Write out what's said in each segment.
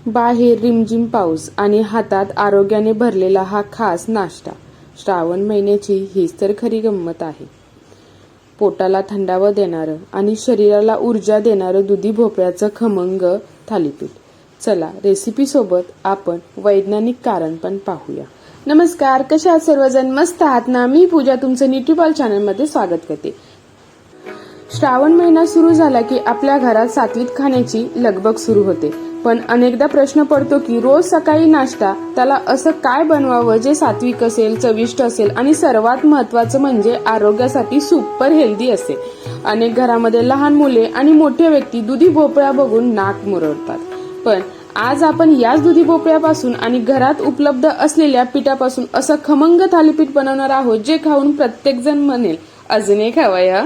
बाहेर रिमझिम पाऊस आणि हातात आरोग्याने भरलेला हा खास नाश्ता. श्रावण महिन्याची हीच तर खरी गंमत आहे. पोटाला थंडावा देणारं आणि शरीराला ऊर्जा देणारं दुधी भोपळ्याचं खमंग थालीपीठ. चला रेसिपी सोबत आपण वैज्ञानिक कारण पण पाहूया. नमस्कार, कशा आहात सर्वजण? मस्त आहात ना? मी पूजा तुमचं न्यूट्रिबॉल चॅनल मध्ये स्वागत करते. श्रावण महिना सुरू झाला की आपल्या घरात सात्विक खाण्याची लगबग सुरू होते. पण अनेकदा प्रश्न पडतो की रोज सकाळी नाश्ता, त्याला असं काय बनवावं जे सात्विक असेल, चविष्ट असेल आणि सर्वात महत्त्वाचं म्हणजे आरोग्यासाठी सुपर हेल्दी असेल. अनेक घरामध्ये लहान मुले आणि मोठे व्यक्ती दुधी भोपळा बघून नाक मुरडतात. पण आज आपण याच दुधी भोपळ्यापासून आणि घरात उपलब्ध असलेल्या पिठापासून असं खमंग थालीपीठ बनवणार आहोत जे खाऊन प्रत्येक जण म्हणेल अजून एक हवंय.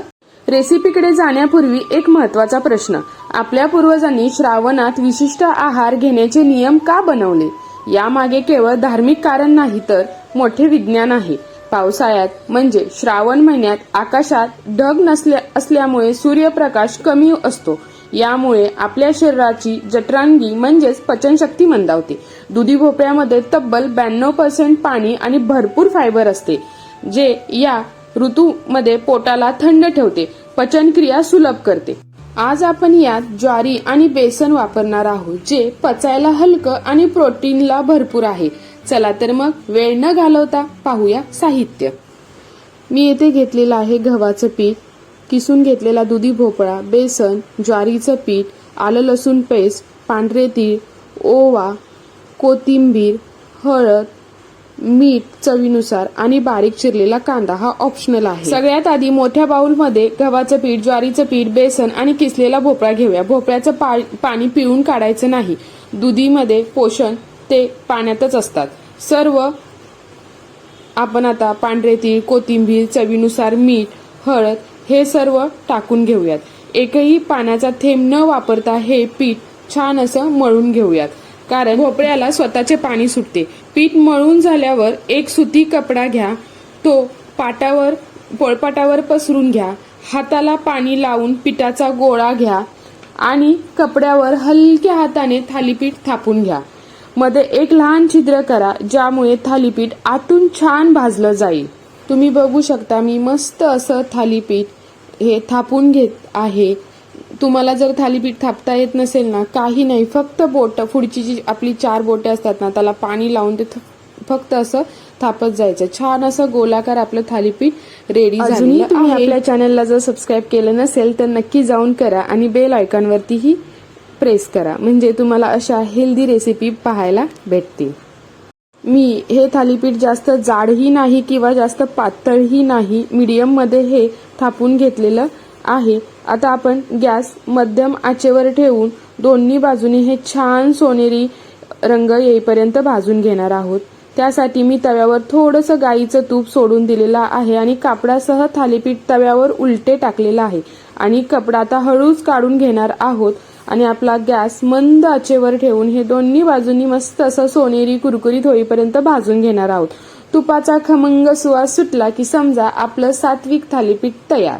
रेसिपीकडे जाण्यापूर्वी एक महत्त्वाचा प्रश्न. आपल्या पूर्वजांनी श्रावणात विशिष्ट आहार घेण्याचे नियम का बनवले? यामागे केवळ धार्मिक कारण नाही तर मोठे विज्ञान आहे. पावसाळ्यात म्हणजे श्रावण महिन्यात आकाशात ढग असल्यामुळे सूर्यप्रकाश कमी असतो. यामुळे आपल्या शरीराची जठरांगी म्हणजेच पचनशक्ती मंदावते. दुधी भोपळ्यामध्ये तब्बल 92% पाणी आणि भरपूर फायबर असते, जे या ऋतूमध्ये पोटाला थंड ठेवते, पचनक्रिया सुलभ करते. आज आपण यात ज्वारी आणि बेसन वापरणार आहोत, जे पचायला हलकं आणि प्रोटीनला भरपूर आहे. चला तर मग वेळ न घालवता पाहूया साहित्य. मी येथे घेतलेलं आहे गव्हाचं पीठ, किसून घेतलेला दुधी भोपळा, बेसन, ज्वारीचं पीठ, आलं लसूण पेस्ट, पांढरे तीळ, ओवा, कोथिंबीर, हळद, मीठ चवीनुसार आणि बारीक चिरलेला कांदा. हा ऑप्शनल आहे. सगळ्यात आधी मोठ्या बाउलमध्ये गव्हाचं पीठ, ज्वारीचं पीठ, बेसन आणि किसलेला भोपळा घेऊया. भोपळ्याचं पाणी पिळून काढायचं नाही. दुधीमध्ये पोषण ते पाण्यातच असतात. सर्व आपण आता पांढरे तीळ, कोथिंबीर, चवीनुसार मीठ, हळद हे सर्व टाकून घेऊयात. एकही पाण्याचा थेंब न वापरता हे पीठ छान असं मळून घेऊयात, कारण भोपळ्याला स्वतःचे पाणी सुटते. पीठ मळून झाल्यावर एक सुती कपडा घ्या, तो पोळपाटावर पसरून घ्या. हाताला पाणी लावून पिठाचा गोळा घ्या आणि कपड्यावर हलक्या हाताने थालीपीठ थापून घ्या. मध्ये एक लहान छिद्र करा, ज्यामुळे थालीपीठ आतून छान भाजलं जाईल. तुम्ही बघू शकता मी मस्त असं थालीपीठ हे थापून घेत आहे. तुम्हाला जर थालीपीठ थापता येत नसेल ना, काही नाही, फक्त पुढची जी आपली 4 बोटे असतात ना, त्याला पाणी लावून ते फक्त असं थापत जायचं. छान असं गोलाकार आपलं थालीपीठ रेडी झालेलं आहे. तुम्ही आपल्या चॅनलला जर सबस्क्राईब केलं नसेल तर नक्की जाऊन करा आणि बेल आयकॉनवरतीही प्रेस करा, म्हणजे तुम्हाला अशा हेल्दी रेसिपी पाहायला भेटतील. मी हे थालीपीठ जास्त जाडही नाही किंवा जास्त पातळही नाही, मीडियम मध्ये हे थापून घेतलेलं आहे. आता आपण गॅस मध्यम आचेवर ठेवून दोन्ही बाजूनी हे छान सोनेरी रंग येईपर्यंत भाजून घेणार आहोत. त्यासाठी मी तव्यावर थोडंसं गाईचं तूप सोडून दिलेलं आहे आणि कापडासह थालीपीठ तव्यावर उलटे टाकलेलं आहे आणि कपडा आता हळूच काढून घेणार आहोत आणि आपला गॅस मंद आचेवर ठेवून हे दोन्ही बाजूनी मस्त असं सोनेरी कुरकुरीत होईपर्यंत भाजून घेणार आहोत. तुपाचा खमंग सुवास सुटला की समजा आपलं सात्विक थालीपीठ तयार.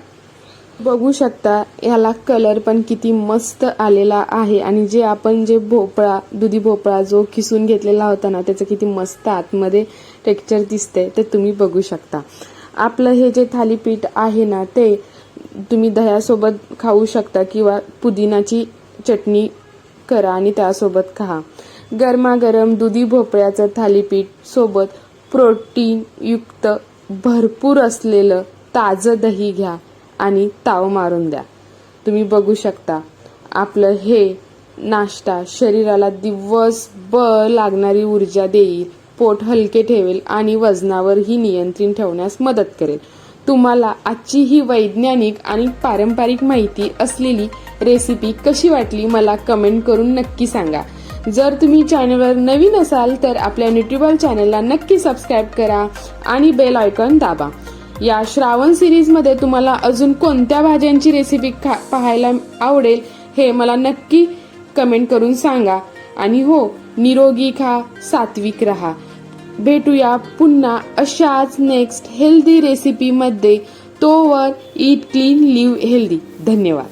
बघू शकता ह्याला कलर पण किती मस्त आलेला आहे आणि जे आपण दुधी भोपळा जो किसून घेतलेला होता ना, त्याचं किती मस्त आतमध्ये टेक्स्चर दिसतंय ते तुम्ही बघू शकता. आपलं हे जे थालीपीठ आहे ना, ते तुम्ही दह्यासोबत खाऊ शकता किंवा पुदिनाची चटणी करा आणि त्यासोबत खा. गरमागरम दुधी भोपळ्याचं थालीपीठ सोबत प्रोटीन युक्त भरपूर असलेलं ताजं दही घ्या आणि ताव मारून द्या. तुम्ही बघू शकता आपलं हे नाश्ता शरीराला दिवसभर लागणारी ऊर्जा देईल, पोट हलके ठेवेल आणि वजनावरही नियंत्रण ठेवण्यास मदत करेल. तुम्हाला आजची ही वैज्ञानिक आणि पारंपरिक माहिती असलेली रेसिपी कशी वाटली मला कमेंट करून नक्की सांगा. जर तुम्ही चॅनलवर नवीन असाल तर आपल्या न्यूट्रिबॉल चॅनलला नक्की सबस्क्राईब करा आणि बेल आयकॉन दाबा. या श्रावण सिरीजमध्ये तुम्हाला अजून कोणत्या भाज्यांची रेसिपी पाहायला आवडेल हे मला नक्की कमेंट करून सांगा. आणि हो, निरोगी खा, सात्विक रहा. भेटूया पुन्हा अशाच नेक्स्ट हेल्दी रेसिपीमध्ये. तोवर ईट क्लीन, लिव्ह हेल्दी. धन्यवाद.